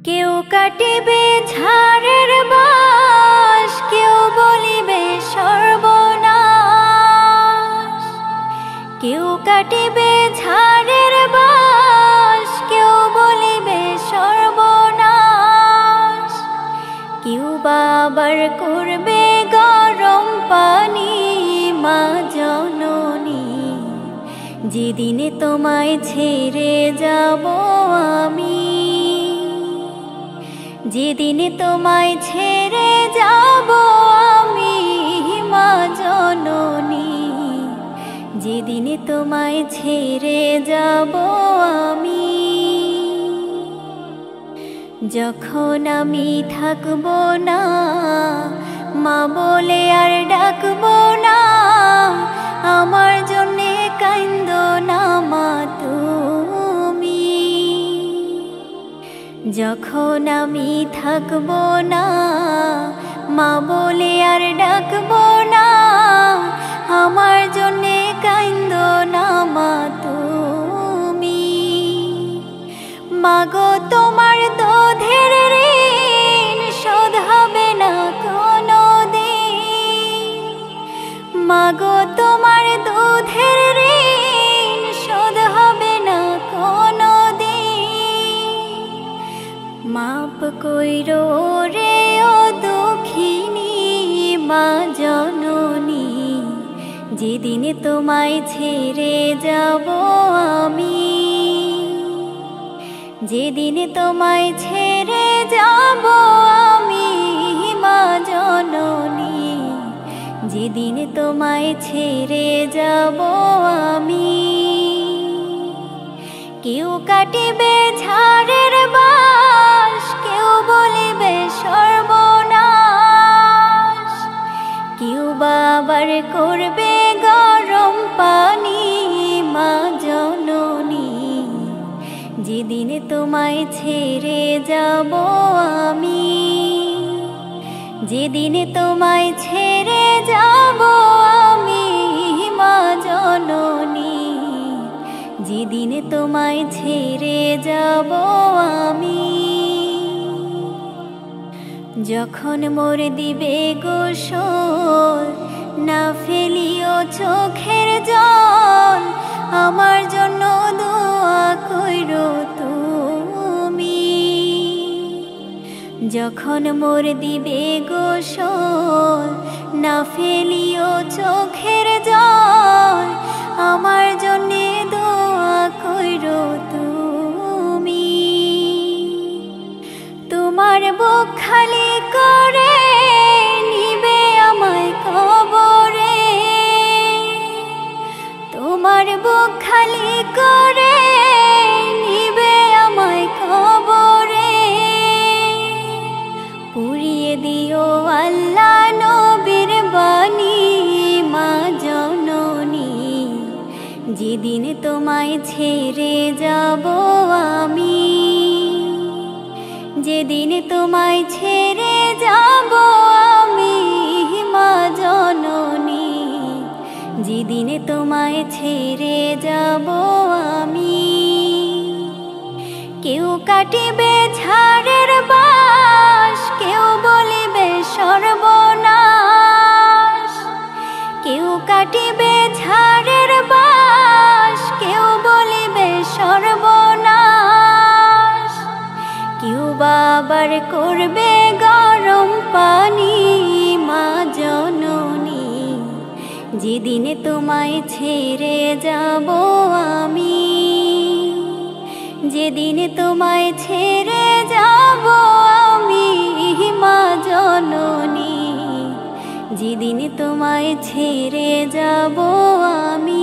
কেউ কাটিবে ঝাড়ের বাঁশ, কেউ বলিবে সর্বনাশ। কেউ কাটিবে ঝাড়ের বাঁশ, কেউ বলিবে সর্বনাশ। কেউ বাবার করবে গরম পানি মা জননী, যেদিনে তোমায় ছেড়ে যাব আমি, যেদিনে তোমায় ছেড়ে যাব আমি মা জননী, যেদিনে তোমায় ছেড়ে যাব আমি। যখন আমি থাকব না মা বলে আর ডাকব না, আমার জন্যে কান্দো না মা তুমি। যখন আমি থাকব না মা বলে আর ডাকব না, আমার জন্যে কান্দো না মা তুমি। মাগো তোমার দুধের ঋণ শোধ হবে না কোনো দিন, মাগো তোমার দুধের ঋণ শোধ হবে না কোনো দিন। মাপ কইরো রে ও দুঃখিনী মা জননী, যেদিনে তোমায় ছেড়ে যাব আমি, যেদিনে তোমায় ছেড়ে যাব আমি মা জননী, যেদিনে তোমায় ছেড়ে যাব আমি। কেউ কাটিবে ঝাড়ের বাঁশ, কেউ বলিবে সর্বনাশ। কেউ বাবার করবে গরম পানি মা জননী, যেদিনে তোমায় ছেড়ে যাব আমি, যেদিনে তোমায় ছেড়ে যাব আমি মা জননী, যেদিনে তোমায় ছেড়ে যাব আমি। যখন মোর দিবে গোসল না ফেলিও চোখের জল, আমার জন্য দোয়া কইরো তুমি। যখন মোর দিবে গোসল না ফেলিও চোখের জল, আমার জন্যে দোয়া কইরো তুমি। তোমার বুক খালি করে নিবে আমায় কবরে, তোমার বুক খালি করে নিবে আমায় কবরে। পুড়িয়ে দিও আল্লাহ নবীর বাণী মা জননী, যেদিনে তোমায় ছেড়ে যাব আমি, যেদিনে তোমায় ছেড়ে যাব আমি মা জননী, যেদিনে তোমায় ছেড়ে যাব আমি। কেউ কাটিবে ঝাড়ের বাঁশ, কেউ বলিবে সর্বনাশ। কেউ কাটিবে ঝাড়ের বাঁশ, কেউ বলিবে সর্বনাশ। কেউ বাবার করবে গরম পানি মা জননী, যেদিনে তোমায় ছেড়ে যাব আমি, যেদিনে তোমায় ছেড়ে যাব আমি মা জননী, যেদিনে তোমায় ছেড়ে যাব আমি।